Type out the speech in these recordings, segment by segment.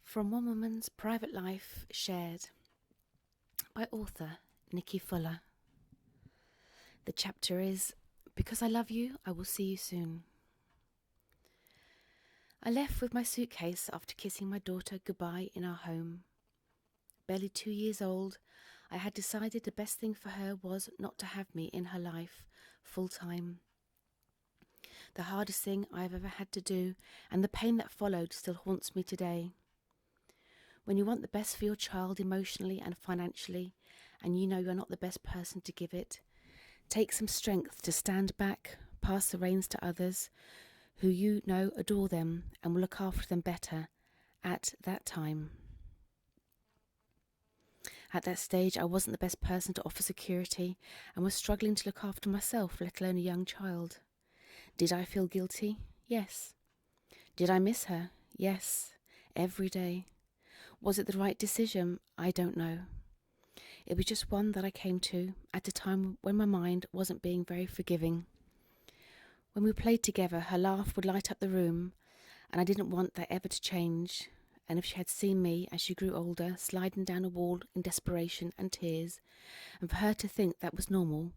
From One Woman's Private Life Shared by author Nikki Fuller. The chapter is Because I Love You, I Will See You Soon. I left with my suitcase after kissing my daughter goodbye in our home. Barely 2 years old, I had decided the best thing for her was not to have me in her life full time. The hardest thing I have ever had to do, and the pain that followed still haunts me today. When you want the best for your child emotionally and financially, and you know you're not the best person to give it, take some strength to stand back, pass the reins to others who you know adore them and will look after them better at that time. At that stage, I wasn't the best person to offer security and was struggling to look after myself, let alone a young child. Did I feel guilty? Yes. Did I miss her? Yes. Every day. Was it the right decision? I don't know. It was just one that I came to at a time when my mind wasn't being very forgiving. When we played together, her laugh would light up the room, and I didn't want that ever to change. And if she had seen me as she grew older, sliding down a wall in desperation and tears, and for her to think that was normal,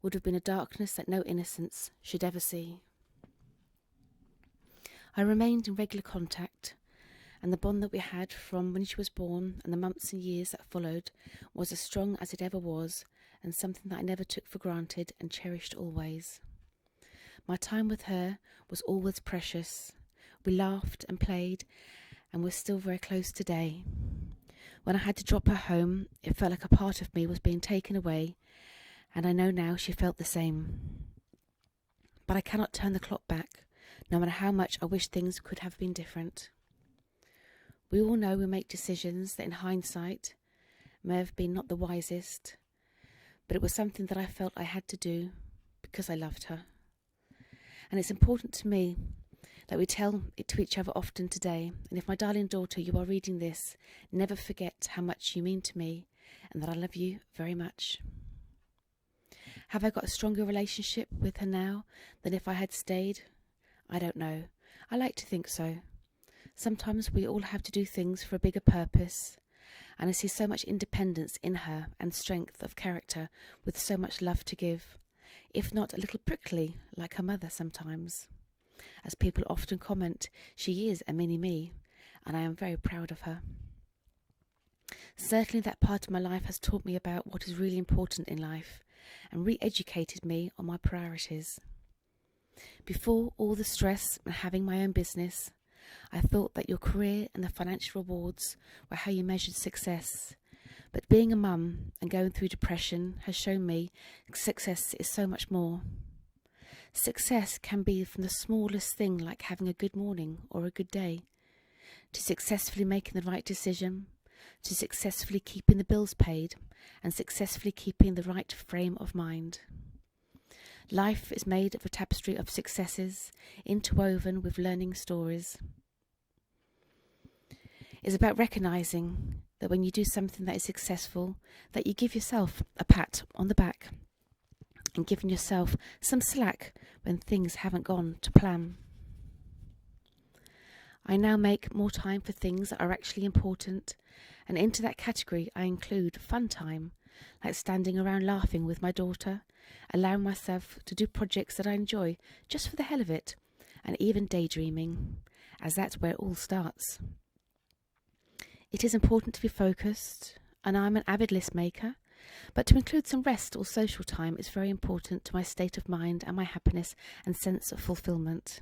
would have been a darkness that no innocence should ever see. I remained in regular contact, and the bond that we had from when she was born and the months and years that followed was as strong as it ever was, and something that I never took for granted and cherished always. My time with her was always precious. We laughed and played, and we're still very close today. When I had to drop her home, it felt like a part of me was being taken away, and I know now she felt the same. But I cannot turn the clock back, no matter how much I wish things could have been different. We all know we make decisions that in hindsight may have been not the wisest, but it was something that I felt I had to do because I loved her. And it's important to me that we tell it to each other often today. And if my darling daughter, you are reading this, never forget how much you mean to me and that I love you very much. Have I got a stronger relationship with her now than if I had stayed? I don't know. I like to think so. Sometimes we all have to do things for a bigger purpose, and I see so much independence in her and strength of character with so much love to give, if not a little prickly like her mother sometimes. As people often comment, she is a mini-me, and I am very proud of her. Certainly that part of my life has taught me about what is really important in life and re-educated me on my priorities. Before all the stress and having my own business, I thought that your career and the financial rewards were how you measured success. But being a mum and going through depression has shown me success is so much more. Success can be from the smallest thing, like having a good morning or a good day, to successfully making the right decision, to successfully keeping the bills paid, and successfully keeping the right frame of mind. Life is made of a tapestry of successes, interwoven with learning stories. It's about recognising that when you do something that is successful, that you give yourself a pat on the back and giving yourself some slack when things haven't gone to plan. I now make more time for things that are actually important, and into that category I include fun time, like standing around laughing with my daughter, allowing myself to do projects that I enjoy just for the hell of it, and even daydreaming, as that's where it all starts. It is important to be focused, and I'm an avid list maker, but to include some rest or social time is very important to my state of mind and my happiness and sense of fulfilment.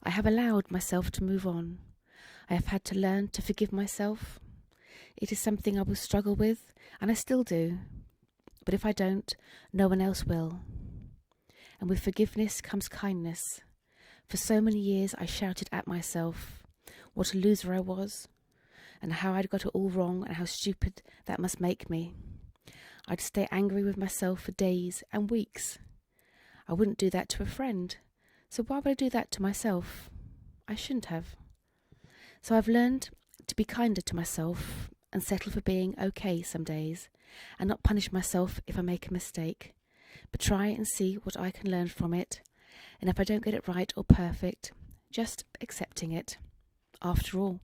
I have allowed myself to move on. I have had to learn to forgive myself. It is something I will struggle with, and I still do. But if I don't, no one else will. And with forgiveness comes kindness. For so many years I shouted at myself what a loser I was, and how I'd got it all wrong and how stupid that must make me. I'd stay angry with myself for days and weeks. I wouldn't do that to a friend, so why would I do that to myself? I shouldn't have. So I've learned to be kinder to myself and settle for being okay some days, and not punish myself if I make a mistake, but try and see what I can learn from it, and if I don't get it right or perfect, just accepting it. After all,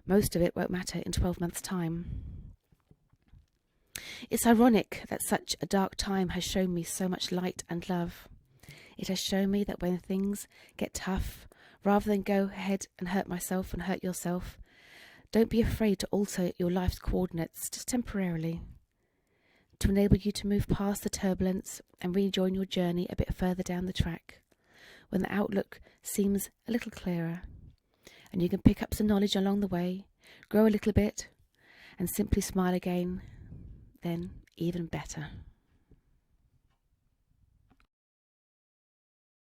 most of it won't matter in 12 months' time. It's ironic that such a dark time has shown me so much light and love. It has shown me that when things get tough, rather than go ahead and hurt myself and hurt yourself, don't be afraid to alter your life's coordinates just temporarily, to enable you to move past the turbulence and rejoin your journey a bit further down the track, when the outlook seems a little clearer, and you can pick up some knowledge along the way, grow a little bit, and simply smile again, then even better.